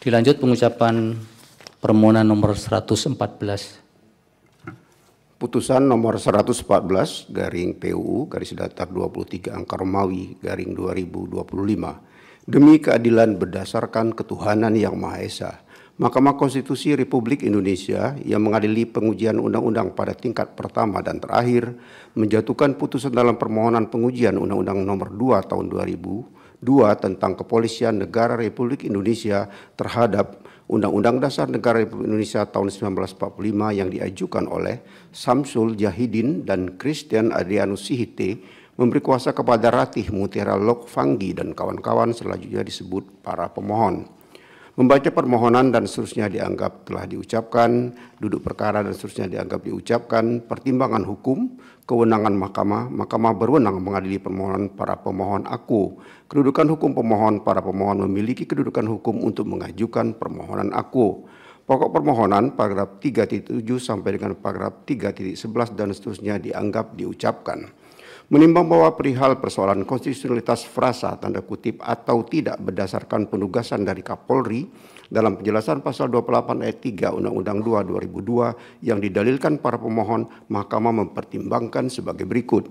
Dilanjut pengucapan permohonan nomor 114. Putusan nomor 114 garing PUU garis datar 23 angka Romawi garing 2025 demi keadilan berdasarkan ketuhanan yang Maha Esa. Mahkamah Konstitusi Republik Indonesia yang mengadili pengujian undang-undang pada tingkat pertama dan terakhir menjatuhkan putusan dalam permohonan pengujian Undang-Undang Nomor 2 Tahun 2002 tentang Kepolisian Negara Republik Indonesia terhadap Undang-Undang Dasar Negara Republik Indonesia tahun 1945 yang diajukan oleh Samsul Jahidin dan Christian Adrianus Sihite memberi kuasa kepada Ratih Mutiara Lokfanggi dan kawan-kawan selanjutnya disebut para pemohon. Membaca permohonan dan seterusnya dianggap telah diucapkan, duduk perkara dan seterusnya dianggap diucapkan, pertimbangan hukum, kewenangan mahkamah berwenang mengadili permohonan para pemohon aku. Kedudukan hukum pemohon, para pemohon memiliki kedudukan hukum untuk mengajukan permohonan aku. Pokok permohonan paragraf 3.7 sampai dengan paragraf 3.11 dan seterusnya dianggap diucapkan. Menimbang bahwa perihal persoalan konstitusionalitas frasa tanda kutip atau tidak berdasarkan penugasan dari Kapolri dalam penjelasan pasal 28 ayat 3 Undang-Undang 2 2002 yang didalilkan para pemohon, Mahkamah mempertimbangkan sebagai berikut.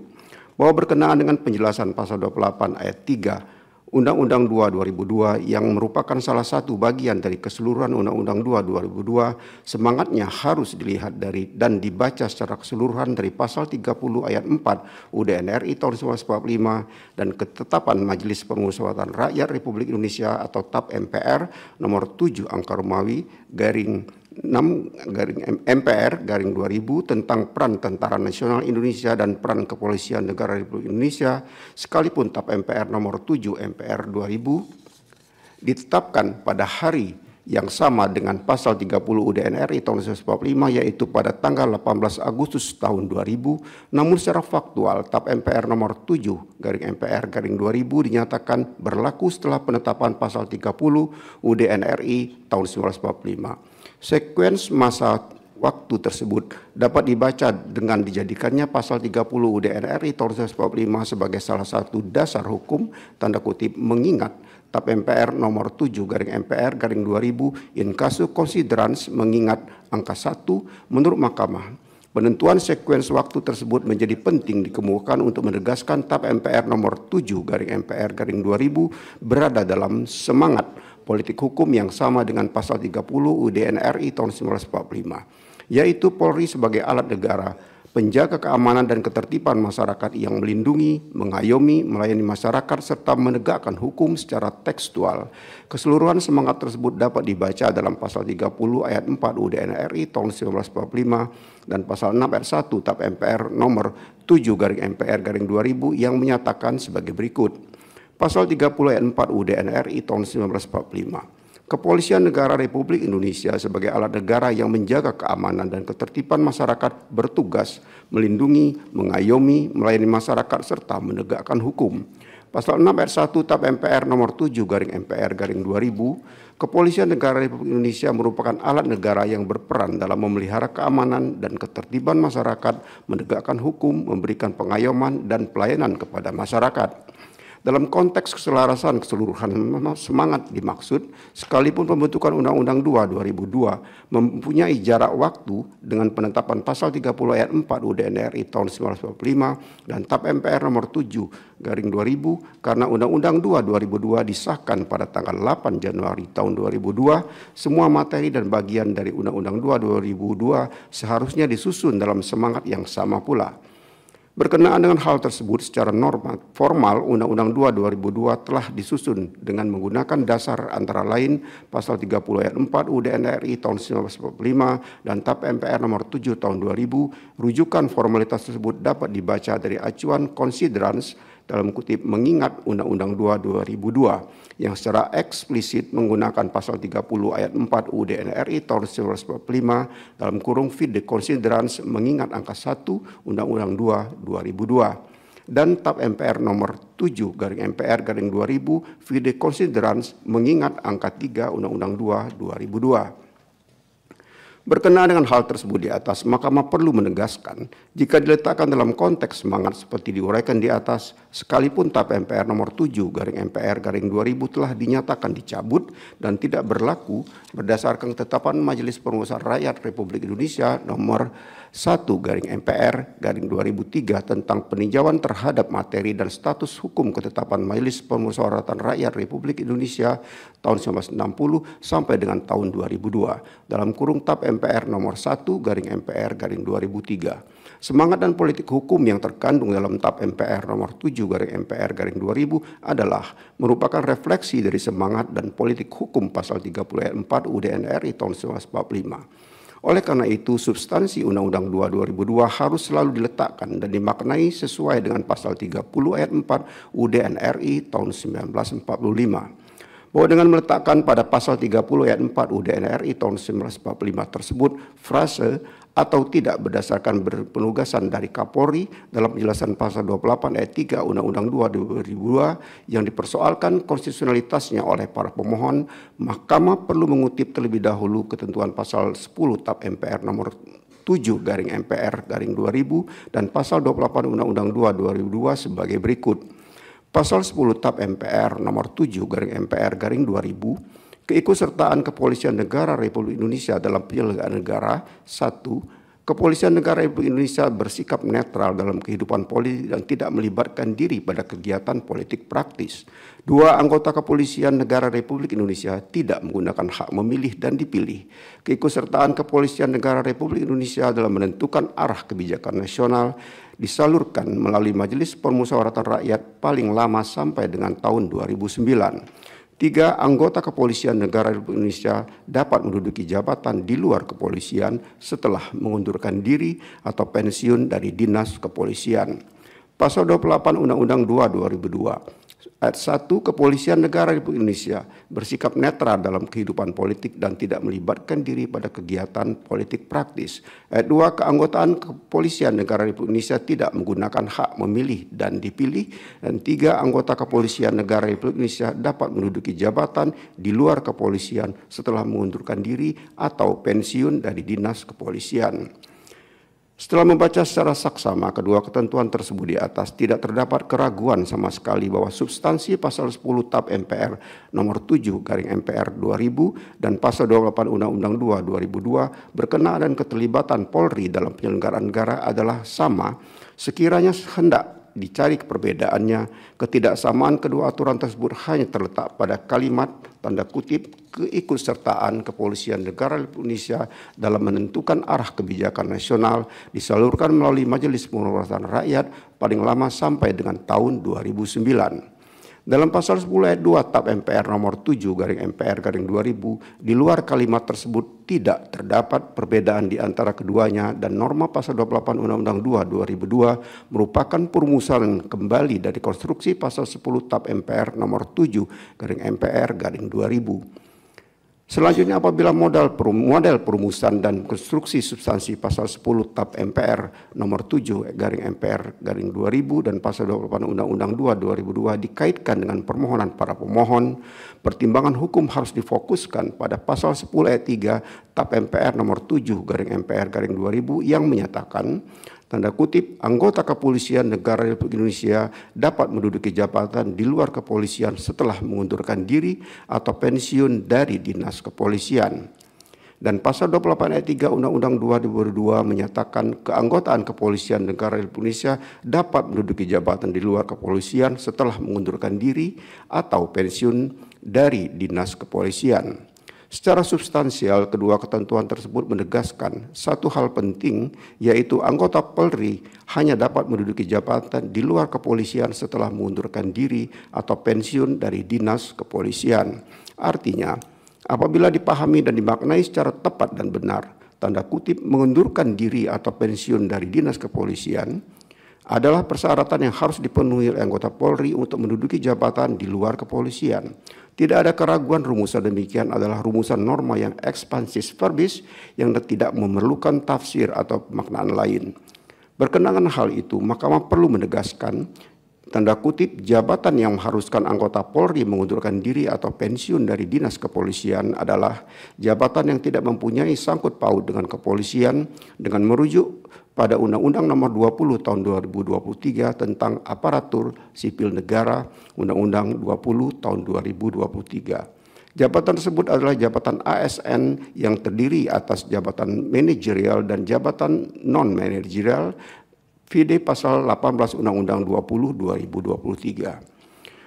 Bahwa berkenaan dengan penjelasan pasal 28 ayat 3 Undang-Undang 2 2002 yang merupakan salah satu bagian dari keseluruhan Undang-Undang 2 2002, semangatnya harus dilihat dari dan dibaca secara keseluruhan dari pasal 30 ayat 4 UUD RI tahun 1945 dan ketetapan Majelis Permusyawaratan Rakyat Republik Indonesia atau TAP MPR nomor 7 angka Romawi garing 6 garing MPR garing 2000 tentang peran Tentara Nasional Indonesia dan peran Kepolisian Negara Republik Indonesia sekalipun TAP MPR nomor 7 MPR 2000 ditetapkan pada hari yang sama dengan pasal 30 UUD RI tahun 1945 yaitu pada tanggal 18 Agustus tahun 2000, namun secara faktual TAP MPR nomor 7 garing MPR garing 2000 dinyatakan berlaku setelah penetapan pasal 30 UUD RI tahun 1945. Sekuens masa waktu tersebut dapat dibaca dengan dijadikannya pasal 30 UUD RI tahun 1945 sebagai salah satu dasar hukum tanda kutip mengingat TAP MPR nomor 7 garing MPR garing 2000 in casu considerans mengingat angka 1 menurut Mahkamah. Penentuan sekuens waktu tersebut menjadi penting dikemukakan untuk menegaskan TAP MPR nomor 7 garing MPR garing 2000 berada dalam semangat politik hukum yang sama dengan pasal 30 UUD RI tahun 1945, yaitu Polri sebagai alat negara, penjaga keamanan dan ketertiban masyarakat yang melindungi, mengayomi, melayani masyarakat, serta menegakkan hukum secara tekstual. Keseluruhan semangat tersebut dapat dibaca dalam pasal 30 ayat 4 UUD RI tahun 1945 dan pasal 6 ayat 1 TAP MPR nomor 7 garing MPR garing 2000 yang menyatakan sebagai berikut. Pasal 30 ayat 4 UUD RI tahun 1945. Kepolisian Negara Republik Indonesia sebagai alat negara yang menjaga keamanan dan ketertiban masyarakat bertugas melindungi, mengayomi, melayani masyarakat serta menegakkan hukum. Pasal 6 ayat 1 TAP MPR nomor 7 garing MPR garing 2000, Kepolisian Negara Republik Indonesia merupakan alat negara yang berperan dalam memelihara keamanan dan ketertiban masyarakat, menegakkan hukum, memberikan pengayoman dan pelayanan kepada masyarakat. Dalam konteks keselarasan keseluruhan semangat dimaksud, sekalipun pembentukan Undang-Undang 2 2002 mempunyai jarak waktu dengan penetapan pasal 30 ayat 4 UUD RI tahun 1945 dan TAP MPR nomor 7 garing 2000 karena Undang-Undang 2 2002 disahkan pada tanggal 8 Januari tahun 2002, semua materi dan bagian dari Undang-Undang 2 2002 seharusnya disusun dalam semangat yang sama pula. Berkenaan dengan hal tersebut secara norma formal Undang-Undang 2 2002 telah disusun dengan menggunakan dasar antara lain pasal 30 ayat 4 UUD RI tahun 1945 dan TAP MPR nomor 7 tahun 2000. Rujukan formalitas tersebut dapat dibaca dari acuan considerans dalam kutip mengingat Undang-Undang 2 2002 yang secara eksplisit menggunakan pasal 30 ayat 4 UUD RI tahun 1945 dalam kurung fit de considerans mengingat angka 1 Undang-Undang 2 2002 dan TAP MPR nomor 7 garing MPR garing 2000 fit de considerans mengingat angka 3 Undang-Undang 2 2002. Berkenaan dengan hal tersebut di atas, Mahkamah perlu menegaskan jika diletakkan dalam konteks semangat seperti diuraikan di atas, sekalipun TAP MPR nomor 7/MPR/2000 telah dinyatakan dicabut dan tidak berlaku berdasarkan ketetapan Majelis Permusyawaratan Rakyat Republik Indonesia nomor 1/MPR/2003 tentang peninjauan terhadap materi dan status hukum ketetapan Majelis Permusyawaratan Rakyat Republik Indonesia tahun 1960 sampai dengan tahun 2002 dalam kurung TAP MPR nomor 1/MPR/2003. Semangat dan politik hukum yang terkandung dalam TAP MPR nomor 7/MPR/2000 adalah merupakan refleksi dari semangat dan politik hukum pasal 30 ayat 4 UUD NRI tahun 1945. Oleh karena itu, substansi Undang-Undang 2/2002 harus selalu diletakkan dan dimaknai sesuai dengan pasal 30 ayat 4 UUD NRI tahun 1945. Bahwa dengan meletakkan pada pasal 30 ayat 4 UUD NRI tahun 1945 tersebut frase atau tidak berdasarkan penugasan dari Kapolri dalam penjelasan pasal 28 ayat 3 Undang-Undang 2/2002 yang dipersoalkan konstitusionalitasnya oleh para pemohon, Mahkamah perlu mengutip terlebih dahulu ketentuan pasal 10 TAP MPR nomor 7/MPR/2000 dan pasal 28 Undang-Undang 2/2002 sebagai berikut. Pasal 10 TAP MPR nomor 7/MPR/2000, keikutsertaan Kepolisian Negara Republik Indonesia dalam penyelenggaraan negara. 1. Kepolisian Negara Republik Indonesia bersikap netral dalam kehidupan politik dan tidak melibatkan diri pada kegiatan politik praktis. 2. Anggota Kepolisian Negara Republik Indonesia tidak menggunakan hak memilih dan dipilih. Keikutsertaan Kepolisian Negara Republik Indonesia dalam menentukan arah kebijakan nasional disalurkan melalui Majelis Permusyawaratan Rakyat paling lama sampai dengan tahun 2009. 3. Anggota Kepolisian Negara Republik Indonesia dapat menduduki jabatan di luar kepolisian setelah mengundurkan diri atau pensiun dari dinas kepolisian. Pasal 28 Undang-Undang 2/2002. Ayat 1. Kepolisian Negara Republik Indonesia bersikap netral dalam kehidupan politik dan tidak melibatkan diri pada kegiatan politik praktis. Ayat 2. Keanggotaan Kepolisian Negara Republik Indonesia tidak menggunakan hak memilih dan dipilih. Dan 3. Anggota Kepolisian Negara Republik Indonesia dapat menduduki jabatan di luar kepolisian setelah mengundurkan diri atau pensiun dari dinas kepolisian. Setelah membaca secara saksama kedua ketentuan tersebut di atas, tidak terdapat keraguan sama sekali bahwa substansi pasal 10 TAP MPR nomor 7/MPR/2000 dan pasal 28 Undang-Undang 2/2002 berkenaan dan keterlibatan Polri dalam penyelenggaraan negara adalah sama. Sekiranya hendak dicari perbedaannya, ketidaksamaan kedua aturan tersebut hanya terletak pada kalimat tanda kutip keikutsertaan Kepolisian Negara Republik Indonesia dalam menentukan arah kebijakan nasional disalurkan melalui Majelis Permusyawaratan Rakyat paling lama sampai dengan tahun 2009. Dalam pasal 10 ayat 2 TAP MPR nomor 7/MPR/2000, di luar kalimat tersebut tidak terdapat perbedaan di antara keduanya dan norma pasal 28 Undang-Undang 2/2002 merupakan perumusan kembali dari konstruksi pasal 10 TAP MPR nomor 7/MPR/2000. Selanjutnya, apabila model perumusan dan konstruksi substansi pasal 10 TAP MPR nomor 7/MPR/2000 dan pasal 28 Undang-Undang 2/2002 dikaitkan dengan permohonan para pemohon, pertimbangan hukum harus difokuskan pada pasal 10 ayat 3 TAP MPR nomor 7/MPR/2000 yang menyatakan tanda kutip, anggota Kepolisian Negara Republik Indonesia dapat menduduki jabatan di luar kepolisian setelah mengundurkan diri atau pensiun dari dinas kepolisian. Dan pasal 28 ayat 3 Undang-Undang 2/2002 menyatakan keanggotaan Kepolisian Negara Republik Indonesia dapat menduduki jabatan di luar kepolisian setelah mengundurkan diri atau pensiun dari dinas kepolisian. Secara substansial, kedua ketentuan tersebut menegaskan satu hal penting, yaitu anggota Polri hanya dapat menduduki jabatan di luar kepolisian setelah mengundurkan diri atau pensiun dari dinas kepolisian. Artinya, apabila dipahami dan dimaknai secara tepat dan benar, tanda kutip mengundurkan diri atau pensiun dari dinas kepolisian adalah persyaratan yang harus dipenuhi oleh anggota Polri untuk menduduki jabatan di luar kepolisian. Tidak ada keraguan rumusan demikian adalah rumusan norma yang expansis verbis yang tidak memerlukan tafsir atau pemaknaan lain. Berkenaan hal itu, Mahkamah perlu menegaskan tanda kutip, jabatan yang mengharuskan anggota Polri mengundurkan diri atau pensiun dari dinas kepolisian adalah jabatan yang tidak mempunyai sangkut paut dengan kepolisian dengan merujuk pada Undang-Undang Nomor 20 Tahun 2023 tentang Aparatur Sipil Negara, Undang-Undang 20 Tahun 2023. Jabatan tersebut adalah jabatan ASN yang terdiri atas jabatan manajerial dan jabatan non-manajerial VD Pasal 18 Undang-Undang 20 2023.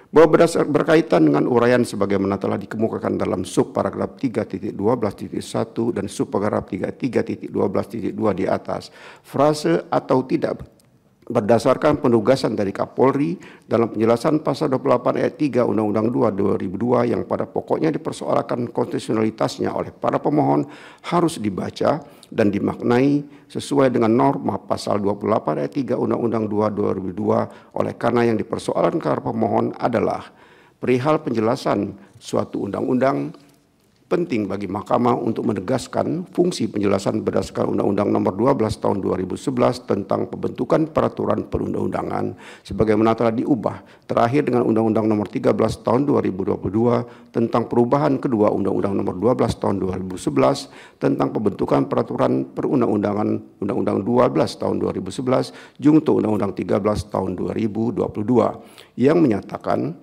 Bahwa berkaitan dengan uraian sebagaimana telah dikemukakan dalam subparagraf 3.12.1 dan subparagraf 3.12.2 di atas, frase atau tidak berdasarkan penugasan dari Kapolri dalam penjelasan pasal 28 ayat 3 Undang-Undang 2 2002 yang pada pokoknya dipersoalkan konstitusionalitasnya oleh para pemohon harus dibaca dan dimaknai sesuai dengan norma pasal 28 ayat 3 Undang-Undang 2 2002 oleh karena yang dipersoalkan para pemohon adalah perihal penjelasan suatu undang-undang. Penting bagi Mahkamah untuk menegaskan fungsi penjelasan berdasarkan Undang-Undang Nomor 12 Tahun 2011 tentang pembentukan peraturan perundang-undangan sebagaimana telah diubah terakhir dengan Undang-Undang Nomor 13 Tahun 2022 tentang perubahan kedua Undang-Undang Nomor 12 Tahun 2011 tentang pembentukan peraturan perundang-undangan Undang-Undang 12 Tahun 2011 junto Undang-Undang 13 Tahun 2022 yang menyatakan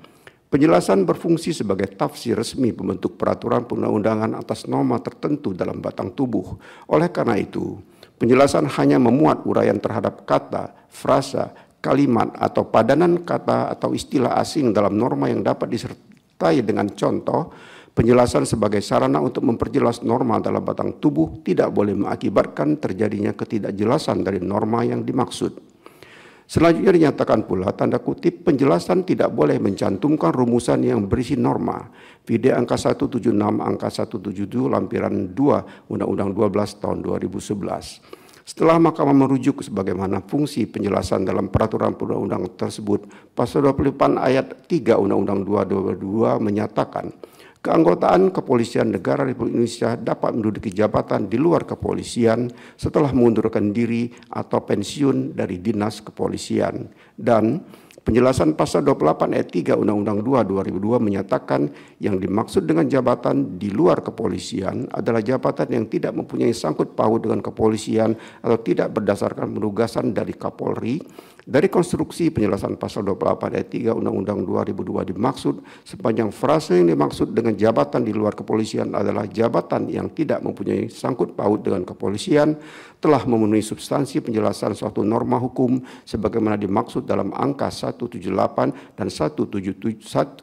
penjelasan berfungsi sebagai tafsir resmi pembentuk peraturan perundang-undangan atas norma tertentu dalam batang tubuh. Oleh karena itu, penjelasan hanya memuat uraian terhadap kata, frasa, kalimat, atau padanan kata atau istilah asing dalam norma yang dapat disertai dengan contoh. Penjelasan sebagai sarana untuk memperjelas norma dalam batang tubuh tidak boleh mengakibatkan terjadinya ketidakjelasan dari norma yang dimaksud. Selanjutnya dinyatakan pula tanda kutip penjelasan tidak boleh mencantumkan rumusan yang berisi norma VD angka 176 angka 177 lampiran 2 Undang-Undang 12 tahun 2011. Setelah Mahkamah merujuk sebagaimana fungsi penjelasan dalam peraturan perundang-undangan tersebut, pasal 28 ayat 3 Undang-Undang 2 2022 menyatakan keanggotaan Kepolisian Negara Republik Indonesia dapat menduduki jabatan di luar kepolisian setelah mengundurkan diri atau pensiun dari dinas kepolisian. Dan penjelasan pasal 28 ayat 3 Undang-Undang 2 2002 menyatakan yang dimaksud dengan jabatan di luar kepolisian adalah jabatan yang tidak mempunyai sangkut paut dengan kepolisian atau tidak berdasarkan penugasan dari Kapolri. Dari konstruksi penjelasan pasal 28 ayat 3 Undang-Undang 2002 dimaksud sepanjang frase yang dimaksud dengan jabatan di luar kepolisian adalah jabatan yang tidak mempunyai sangkut paut dengan kepolisian telah memenuhi substansi penjelasan suatu norma hukum sebagaimana dimaksud dalam angka 178 dan 176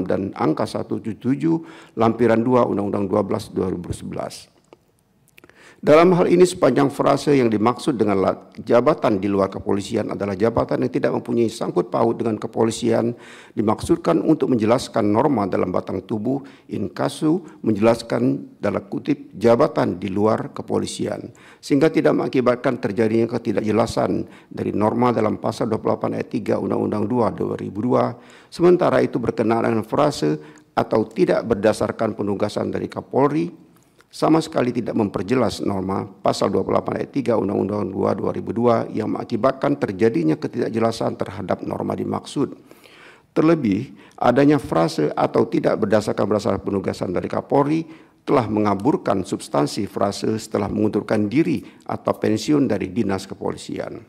dan angka 177 lampiran 2 Undang-Undang 12 2011. Dalam hal ini sepanjang frase yang dimaksud dengan jabatan di luar kepolisian adalah jabatan yang tidak mempunyai sangkut paut dengan kepolisian dimaksudkan untuk menjelaskan norma dalam batang tubuh in casu menjelaskan dalam kutip jabatan di luar kepolisian sehingga tidak mengakibatkan terjadinya ketidakjelasan dari norma dalam pasal 28 ayat 3 Undang-Undang 2 2002 sementara itu berkenaan dengan frase atau tidak berdasarkan penugasan dari Kapolri sama sekali tidak memperjelas norma pasal 28 ayat 3 Undang-Undang 2 2002 yang mengakibatkan terjadinya ketidakjelasan terhadap norma dimaksud. Terlebih, adanya frase atau tidak berdasarkan penugasan dari Kapolri telah mengaburkan substansi frase setelah mengundurkan diri atau pensiun dari dinas kepolisian.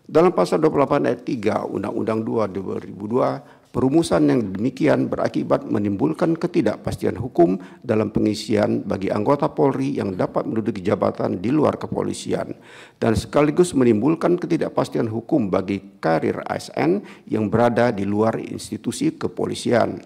Dalam pasal 28 ayat 3 Undang-Undang 2 2002, perumusan yang demikian berakibat menimbulkan ketidakpastian hukum dalam pengisian bagi anggota Polri yang dapat menduduki jabatan di luar kepolisian dan sekaligus menimbulkan ketidakpastian hukum bagi karir ASN yang berada di luar institusi kepolisian.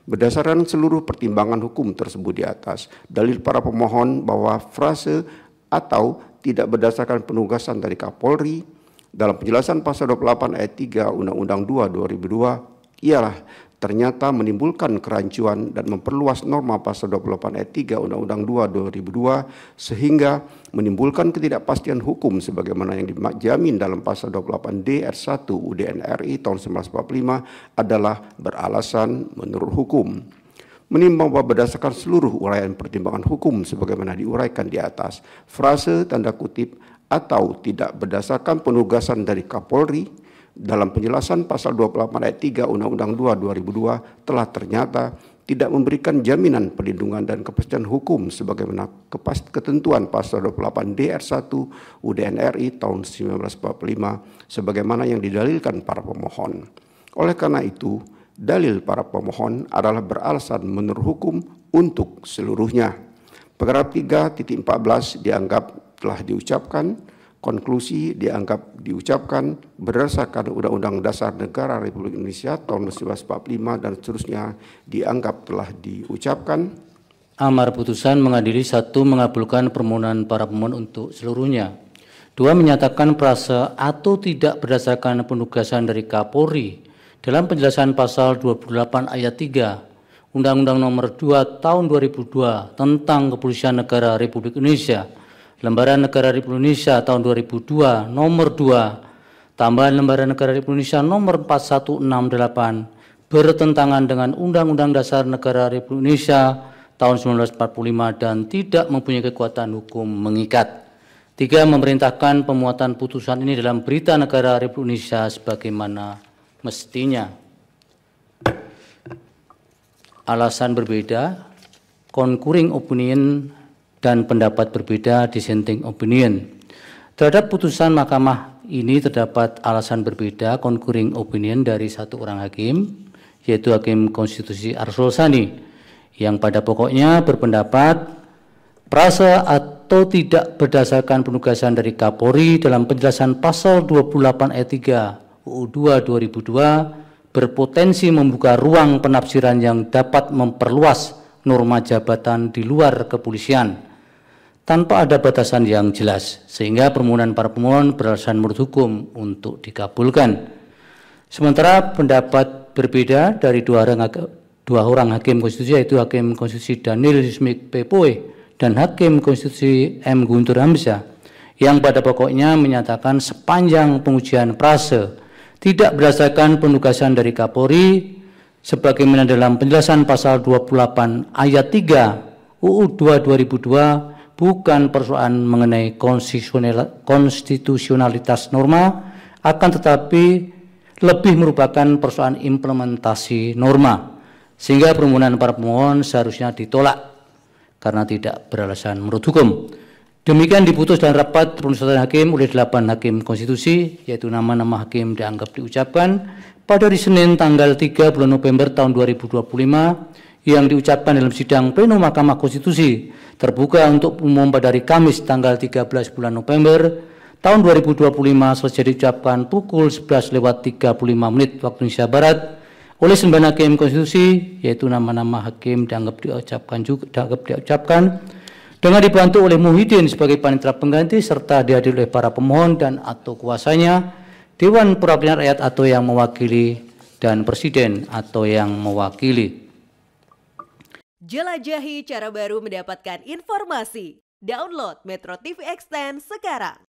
Berdasarkan seluruh pertimbangan hukum tersebut di atas, dalil para pemohon bahwa frase atau tidak berdasarkan penugasan dari Kapolri dalam penjelasan pasal 28 ayat 3 Undang-Undang 2 2002 ialah ternyata menimbulkan kerancuan dan memperluas norma pasal 28 ayat 3 Undang-Undang 2 2002 sehingga menimbulkan ketidakpastian hukum sebagaimana yang dijamin dalam pasal 28D ayat 1 UUD RI tahun 1945 adalah beralasan menurut hukum. Menimbang bahwa berdasarkan seluruh uraian pertimbangan hukum sebagaimana diuraikan di atas, frase tanda kutip atau tidak berdasarkan penugasan dari Kapolri dalam penjelasan pasal 28 ayat 3 Undang-Undang 2 2002 telah ternyata tidak memberikan jaminan perlindungan dan kepastian hukum sebagaimana ketentuan pasal 28 DR1 UUD RI tahun 1945 sebagaimana yang didalilkan para pemohon. Oleh karena itu, dalil para pemohon adalah beralasan menurut hukum untuk seluruhnya. Paragraf 3.14 dianggap telah diucapkan. Konklusi dianggap diucapkan berdasarkan Undang-Undang Dasar Negara Republik Indonesia tahun 1945 dan seterusnya dianggap telah diucapkan. Amar putusan mengadili: 1. Mengabulkan permohonan para pemohon untuk seluruhnya. 2. Menyatakan prase atau tidak berdasarkan penugasan dari Kapolri dalam penjelasan pasal 28 ayat 3 Undang-Undang Nomor 2 Tahun 2002 tentang Kepolisian Negara Republik Indonesia, Lembaran Negara Republik Indonesia tahun 2002 nomor 2 tambahan Lembaran Negara Republik Indonesia nomor 4168 bertentangan dengan Undang-Undang Dasar Negara Republik Indonesia tahun 1945 dan tidak mempunyai kekuatan hukum mengikat. 3. Memerintahkan pemuatan putusan ini dalam Berita Negara Republik Indonesia sebagaimana mestinya. Alasan berbeda, concurring opinion dan pendapat berbeda, dissenting opinion. Terhadap putusan mahkamah ini terdapat alasan berbeda, concurring opinion dari satu orang hakim, yaitu Hakim Konstitusi Arsul Sani, yang pada pokoknya berpendapat prase atau tidak berdasarkan penugasan dari Kapolri dalam penjelasan pasal 28 ayat 3 UU 2 2002 berpotensi membuka ruang penafsiran yang dapat memperluas norma jabatan di luar kepolisian tanpa ada batasan yang jelas, sehingga permohonan para pemohon beralasan menurut hukum untuk dikabulkan. Sementara pendapat berbeda dari dua orang hakim konstitusi, yaitu Hakim Konstitusi Daniel Yusmik Pepoe dan Hakim Konstitusi M. Guntur Hamzah, yang pada pokoknya menyatakan sepanjang pengujian prase tidak berdasarkan penugasan dari Kapolri sebagaimana dalam penjelasan pasal 28 ayat 3 UU 2 2002 bukan persoalan mengenai konstitusionalitas norma, akan tetapi lebih merupakan persoalan implementasi norma, sehingga permohonan para pemohon seharusnya ditolak karena tidak beralasan menurut hukum. Demikian diputus dalam rapat permusyawaratan hakim oleh 8 hakim konstitusi, yaitu nama-nama hakim dianggap diucapkan pada hari Senin tanggal 3 bulan November tahun 2025 yang diucapkan dalam sidang pleno Mahkamah Konstitusi terbuka untuk umum pada hari Kamis tanggal 13 bulan November tahun 2025 selesai diucapkan pukul 11:35 waktu Indonesia Barat oleh 9 hakim konstitusi, yaitu nama-nama hakim dianggap diucapkan dengan dibantu oleh Muhyiddin sebagai panitera pengganti serta dihadiri oleh para pemohon dan atau kuasanya, Dewan Perwakilan Rakyat atau yang mewakili, dan Presiden atau yang mewakili. Jelajahi cara baru mendapatkan informasi. Download Metro TV Extend sekarang.